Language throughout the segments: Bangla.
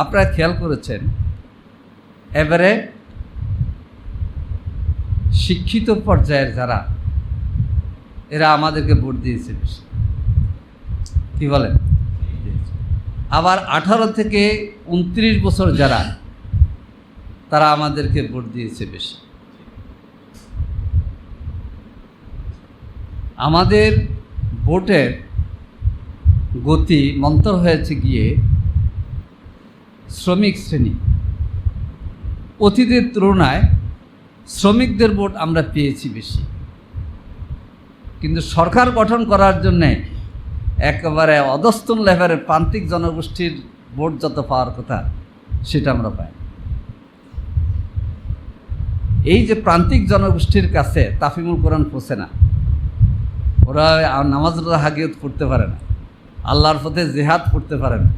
আপনারা খেয়াল করেছেন এবারে শিক্ষিত পর্যায়ের যারা এরা আমাদেরকে ভোট দিয়েছে বেশি, কি বলেন? আবার 18 থেকে 29 বছর যারা তারা আমাদেরকে ভোট দিয়েছে বেশি। আমাদের ভোটের গতি মন্তর হয়েছে গিয়ে শ্রমিক শ্রেণী, অতীতের তুলনায় শ্রমিকদের ভোট আমরা পেয়েছি বেশি, কিন্তু সরকার গঠন করার জন্যে একেবারে অধস্তন লেভেলের প্রান্তিক জনগোষ্ঠীর ভোট যত পাওয়ার কথা সেটা আমরা পাই। এই যে প্রান্তিক জনগোষ্ঠীর কাছে তাফিমুল কোরআন পৌঁছে না, ওরা নামাজ রোজা হাগিয়ত পড়তে পারে না, আল্লাহর পথে জিহাদ পড়তে পারে না,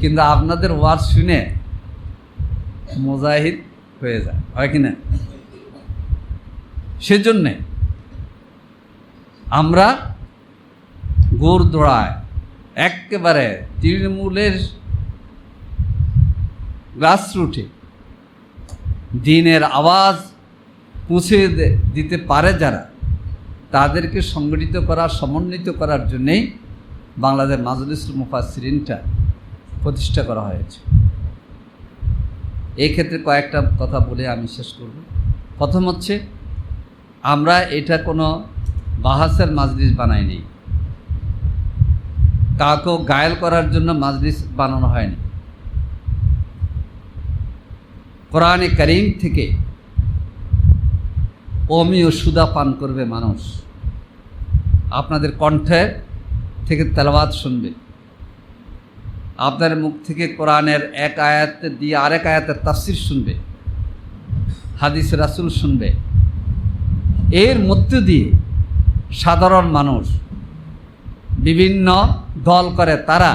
কিন্তু আপনাদের ওয়াজ শুনে মুজাহিদ হয়ে যায়, হয় কি না? সেজন্যে আমরা গোড়দোড়ায় একেবারে তৃণমূলের গ্রাসরুটে দ্বীনের আওয়াজ পৌঁছে দিতে পারে যারা, তাদেরকে সংগঠিত করা, সমন্বিত করার জন্যেই বাংলাদেশ মাজলিসুল মুফাসসিরিনটা প্রতিষ্ঠা করা হয়েছে। এই ক্ষেত্রে কয়েকটা কথা বলে আমি শেষ করব। প্রথম হচ্ছে, আমরা এটা কোনো বাহাসের মাজলিস বানাইনি, কাউকে গায়েল করার জন্য মাজলিস বানানো হয়নি। কোরআনে কারীম থেকে অমীয় সুদা পান করবে মানুষ, আপনাদের কণ্ঠে থেকে তেলাওয়াত শুনবে, আপনার মুখ থেকে কোরআনের এক আয়াত দিয়ে আরেক আয়াতের তাফসির শুনবে, হাদিস রাসূল শুনবে। এর মধ্য দিয়ে সাধারণ মানুষ বিভিন্ন দল করে তারা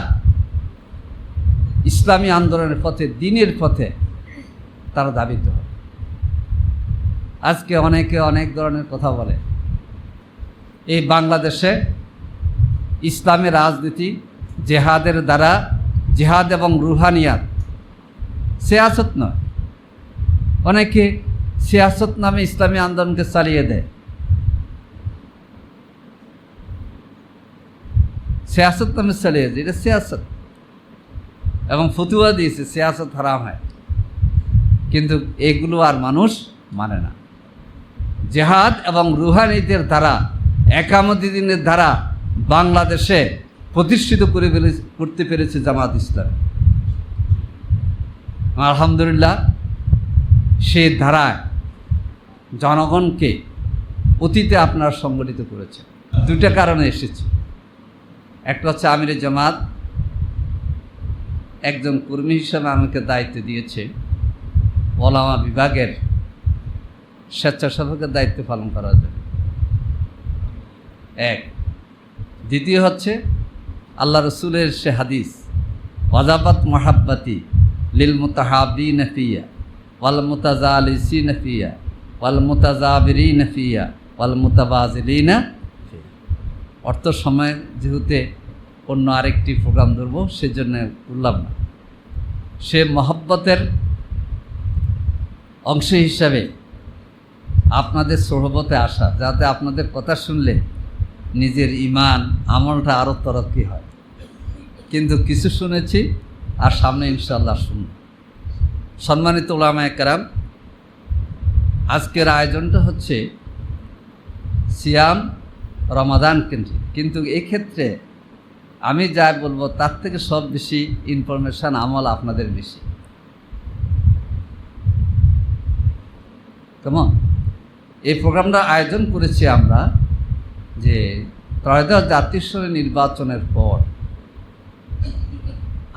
ইসলামী আন্দোলনের পথে, দ্বীনের পথে তারা ধাবিত হয়। আজকে অনেকে অনেক ধরনের কথা বলে। এই বাংলাদেশে ইসলামী রাজনীতি জেহাদের দ্বারা, জেহাদ এবং রুহানিয়াত, সিয়াসত নয়। অনেকে সিয়াসত নামে ইসলামী আন্দোলনকে চালিয়ে দেয়। সিয়াসত নামে চালিয়ে দেয়, এটা সিয়াসত, এবং ফতুয়া দিয়েছে সিয়াসত হারাম হয়, কিন্তু এগুলো আর মানুষ মানে না। জেহাদ এবং রুহানিদের দ্বারা, একামতি দিনের দ্বারা বাংলাদেশে প্রতিষ্ঠিত করতে পেরেছে জামাত ইসলাম। আলহামদুলিল্লাহ, সে ধারায় জনগণকে অতীতে আপনারা সংগঠিত করেছে। দুটা কারণে এসেছে। একটা হচ্ছে আমিরে জামাত একজন কর্মী হিসাবে আমাকে দায়িত্ব দিয়েছে ওলামা বিভাগের স্বেচ্ছাসেবকের দায়িত্ব পালন করার জন্য, এক। দ্বিতীয় হচ্ছে আল্লাহ রসুলের সে হাদিস, ওয়াজাবাত মহাব্বাতি লিল মুতাহাবিনা ফিয়া ওয়াল মুতাজালিসিনা ফিয়া ওয়াল মুতাজাবিরিনা ফিয়া ওয়াল মুতাবাজিলিনা ফিয়া। অর্থ সময় যেহেতু অন্য আরেকটি প্রোগ্রাম ধরবো, সেজন্য বললাম না। সে মহব্বতের অংশ হিসাবে আপনাদের সোহবতে আসা, যাতে আপনাদের কথা শুনলে নিজের ইমান আমলটা আরও তরক্কি হয়। কিন্তু কিছু শুনেছি, আর সামনে ইনশাআল্লাহ শুনব। সম্মানিত উলামায়ে কেরাম, আজকের আয়োজনটা হচ্ছে সিয়াম রমাদান কেন্দ্রিক, কিন্তু এক্ষেত্রে আমি যা বলবো তার থেকে সব বেশি ইনফরমেশান, আমল আপনাদের বেশি। কেমন? এই প্রোগ্রামটা আয়োজন করেছি আমরা যে ত্রয়োদশ জাতীয় সংসদ নির্বাচনের পর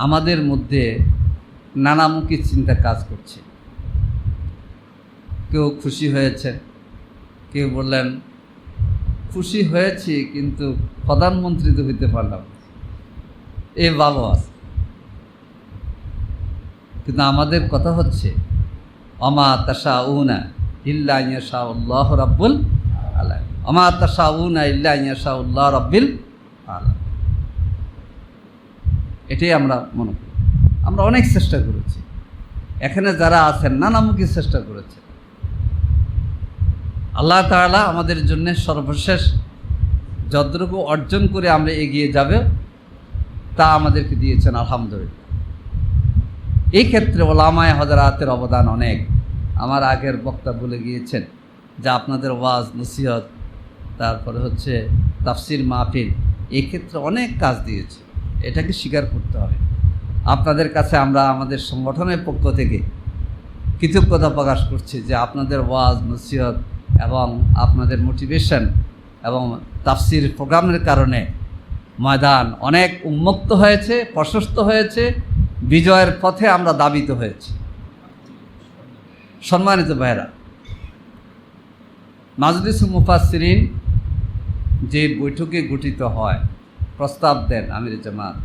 আমাদের মধ্যে নানামুখী চিন্তা কাজ করছে। কেউ খুশি হয়েছে, কেউ বললেন খুশি হয়েছি কিন্তু প্রধানমন্ত্রী তো হইতে পারলাম, এ ভালো আছে। কিন্তু আমাদের কথা হচ্ছে অমা তাশাউনা ইল্লা আইয়াশাআল্লাহু রাব্বুল আলামিন, অমা তাশাউনা ইল্লা আইয়াশাআল্লাহু রাব্বুল আলামিন। এটাই আমরা মনে করি। আমরা অনেক চেষ্টা করেছি, এখানে যারা আছেন নানামুখী চেষ্টা করেছে। আল্লাহ তাআলা আমাদের জন্য সর্বশেষ যতটুকু অর্জন করে আমরা এগিয়ে যাবে তা আমাদেরকে দিয়েছেন, আলহামদুলিল্লাহ। এই ক্ষেত্রে ওলামায়ে হযরাতের অবদান অনেক। আমার আগের বক্তা বলে গিয়েছেন যে আপনাদের ওয়াজ নসিহত, তারপরে হচ্ছে তাফসির মাহফিল, এই ক্ষেত্রে অনেক কাজ দিয়েছে, এটাকে স্বীকার করতে হবে। আপনাদের কাছে আমরা আমাদের সংগঠনের পক্ষ থেকে কৃতজ্ঞতা প্রকাশ করছি যে আপনাদের ওয়াজ নসিহত এবং আপনাদের মোটিভেশন এবং তাফসির প্রোগ্রামের কারণে ময়দান অনেক উন্মুক্ত হয়েছে, প্রশস্ত হয়েছে, বিজয়ের পথে আমরা দাবিত হয়েছি। সম্মানিত ভাইরা, মাজলিসুল মুফাসসিরিন যে বৈঠকে গঠিত হয়, প্রস্তাব দেন আমির জামাত,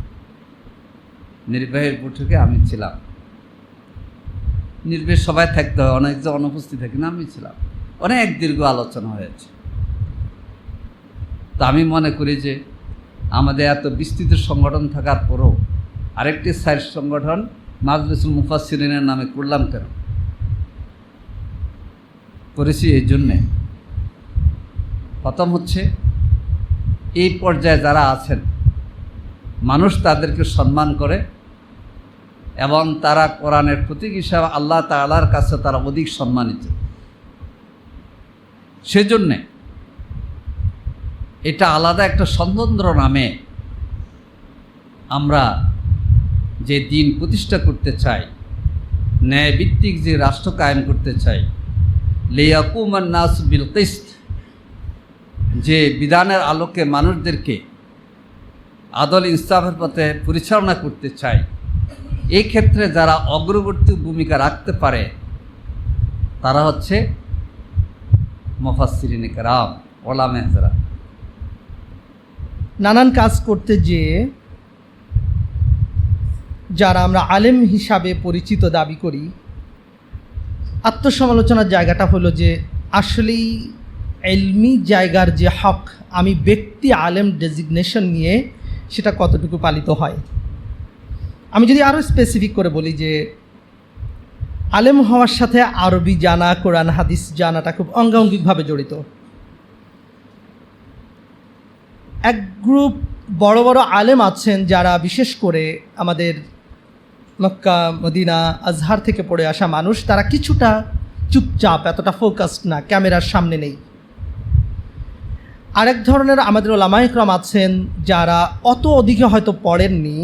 নির্বাহীর বৈঠকে আমি ছিলাম। নির্বাহী সবাই থাকতে হয়, অনেকজন অনুপস্থিত থাকে না, আমি ছিলাম। অনেক দীর্ঘ আলোচনা হয়েছে। তা আমি মনে করি যে আমাদের এত বিস্তৃত সংগঠন থাকার পরও আরেকটি সাইড সংগঠন মাজলিসুল মুফাসসিরিনের নামে করলাম কেন? করেছি এই জন্যে, প্রথম হচ্ছে এই পর্যায়ে যারা আছেন মানুষ তাদেরকে সম্মান করে এবং তারা কোরআনের প্রতীক হিসাবে আল্লাহ তাআলার কাছে তারা অধিক সম্মানিত। সেজন্যে এটা আলাদা একটা স্বতন্ত্র নামে আমরা যে দিন প্রতিষ্ঠা করতে চাই, ন্যায়ভিত্তিক যে রাষ্ট্র কায়েম করতে চাই, লিয়াকুমান নাস বিল কিসত, যে বিধানের আলোকে মানুষদেরকে আদল ইনসাফের পথে পরিচালনা করতে চাই, এই ক্ষেত্রে যারা অগ্রবর্তী ভূমিকা রাখতে পারে তারা হচ্ছে মুফাসসিরিনে কেরাম, ওলামায়ে যারা। নানান কাজ করতে যেয়ে যারা আমরা আলেম হিসাবে পরিচিত দাবি করি, আত্মসমালোচনার জায়গাটা হলো যে আসলেই ইলমি জায়গার যে হক, আমি ব্যক্তি আলেম ডেজিগনেশন নিয়ে সেটা কতটুকু পালিত হয়। আমি যদি আরও স্পেসিফিক করে বলি যে আলেম হওয়ার সাথে আরবি জানা, কোরআন হাদিস জানাটা খুব অঙ্গাঙ্গিকভাবে জড়িত। এক গ্রুপ বড় বড় আলেম আছেন যারা বিশেষ করে আমাদের মক্কা মদিনা আজহার থেকে পড়ে আসা মানুষ, তারা কিছুটা চুপচাপ, এতটা ফোকাসড না, ক্যামেরার সামনে নেই। আরেক ধরনের আমাদের ওলামায়ে ইকরাম আছেন যারা অত অধিকে হয়তো পড়েননি,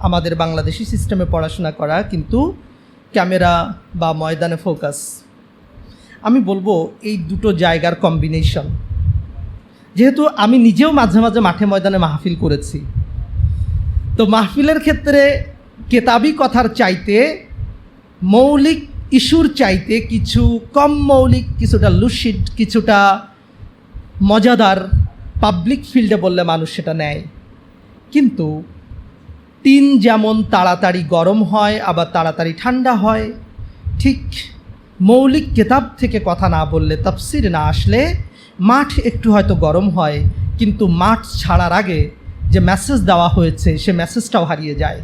আমাদের বাংলাদেশি সিস্টেমে পড়াশোনা করা, কিন্তু ক্যামেরা বা ময়দানে ফোকাস। আমি বলবো এই দুটো জায়গার কম্বিনেশন। যেহেতু আমি নিজেও মাঝে মাঝে মাঠে ময়দানে মাহফিল করেছি, তো মাহফিলের ক্ষেত্রে কেতাবি কথার চাইতে মৌলিক ইস্যুর চাইতে কিছু কম মৌলিক, কিছুটা লুসিড, কিছুটা মজাদার পাবলিক ফিল্ডে বললে মানুষ সেটা নেয়। কিন্তু টিন যেমন তাড়াতাড়ি গরম হয় আবার তাড়াতাড়ি ঠান্ডা হয়, ঠিক মৌলিক কেতাব থেকে কথা না বললে, তাফসির না আসলে মাঠ একটু হয়তো গরম হয়, কিন্তু মাঠ ছাড়ার আগে যে মেসেজ দেওয়া হয়েছে সে মেসেজটাও হারিয়ে যায়।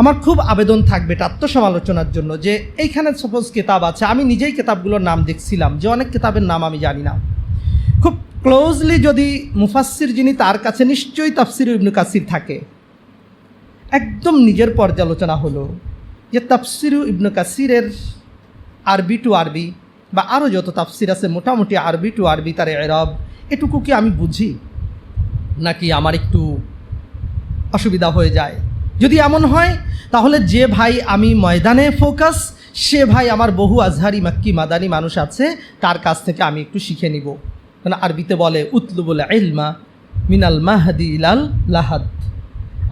আমার খুব আবেদন থাকবে এটা আত্মসমালোচনার জন্য যে এইখানে সাপোজ কেতাব আছে, আমি নিজেই কেতাবগুলোর নাম দেখছিলাম যে অনেক কেতাবের নাম আমি জানি না। খুব ক্লোজলি যদি মুফাসসির যিনি, তার কাছে নিশ্চয়ই তাফসির ইবনে কাসির থাকে। একদম নিজের পর্যালোচনা হলো যে তাফসির ইবনে কাসিরের আরবি টু আরবি বা আরও যত তাফসির আছে মোটামুটি আরবি টু আরবি তার এরাব, এটুকু কি আমি বুঝি নাকি আমার একটু অসুবিধা হয়ে যায়? যদি এমন হয় তাহলে যে ভাই আমি ময়দানে ফোকাস, সে ভাই আমার বহু আজহারি মাক্কি মাদানি মানুষ আছে, তার কাছ থেকে আমি একটু শিখে নিব। কারণ আরবিতে বলে উতলুবুল ইলমা মিনাল মাহদি ইলাল লাহাদ।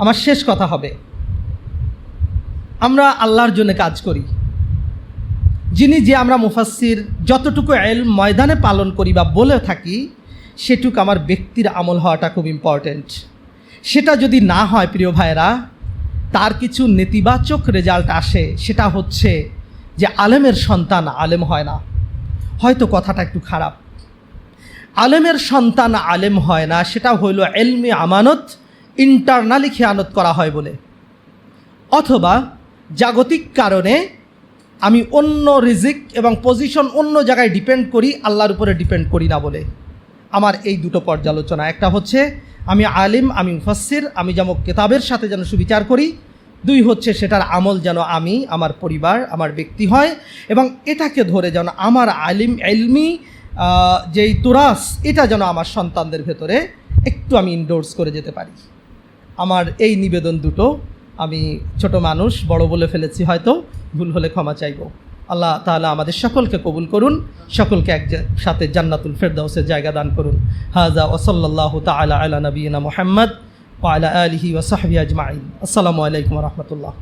আমার শেষ কথা হবে, আমরা আল্লাহর জন্য কাজ করি, যিনি যে আমরা মুফাসসির যতটুকু ইলম ময়দানে পালন করি বা বলে থাকি, সেটুকু আমার ব্যক্তির আমল হওয়াটা খুব ইম্পর্ট্যান্ট। সেটা যদি না হয় প্রিয় ভাইরা, তার কিছু নেতিবাচক রেজাল্ট আসে। সেটা হচ্ছে যে আলেমের সন্তান আলেম হয় না। হয়তো কথাটা একটু খারাপ, আলেমের সন্তান আলেম হয় না, সেটা হইল ইলমি আমানত ইন্টারনালি খেয়ানত করা হয় বলে। অথবা জাগতিক কারণে আমি অন্য রিজিক এবং পজিশন অন্য জায়গায় ডিপেন্ড করি, আল্লাহর উপরে ডিপেন্ড করি না বলে। আমার এই দুটো পর্যালোচনা, একটা হচ্ছে আমি আলিম, আমি মুফাসসির, আমি যেন কিতাবের সাথে যেন সুবিচার করি। দুই হচ্ছে সেটার আমল যেন আমি, আমার পরিবার, আমার ব্যক্তি হয়, এবং এটাকে ধরে যেন আমার ইলমি যেই তুরাস, এটা যেন আমার সন্তানদের ভেতরে একটু আমি ইনডোর্স করে যেতে পারি। আমার এই নিবেদন দুটো, আমি ছোট মানুষ, বড় বলে ফেলেছি, হয়তো ভুল হলে ক্ষমা চাইব। আল্লাহ তাআলা আমাদের সকলকে কবুল করুন, সকলকে সাথে জান্নাতুল ফেরদাউসের জায়গা দান করুন। হাযা ওয়া সাল্লাল্লাহু তাআলা আলা নবিয়িনা মুহাম্মদ ওয়া আলা আলিহি ওয়া সাহবিহি আজমাইন। আসসালামু আলাইকুম ওয়া রাহমাতুল্লাহ।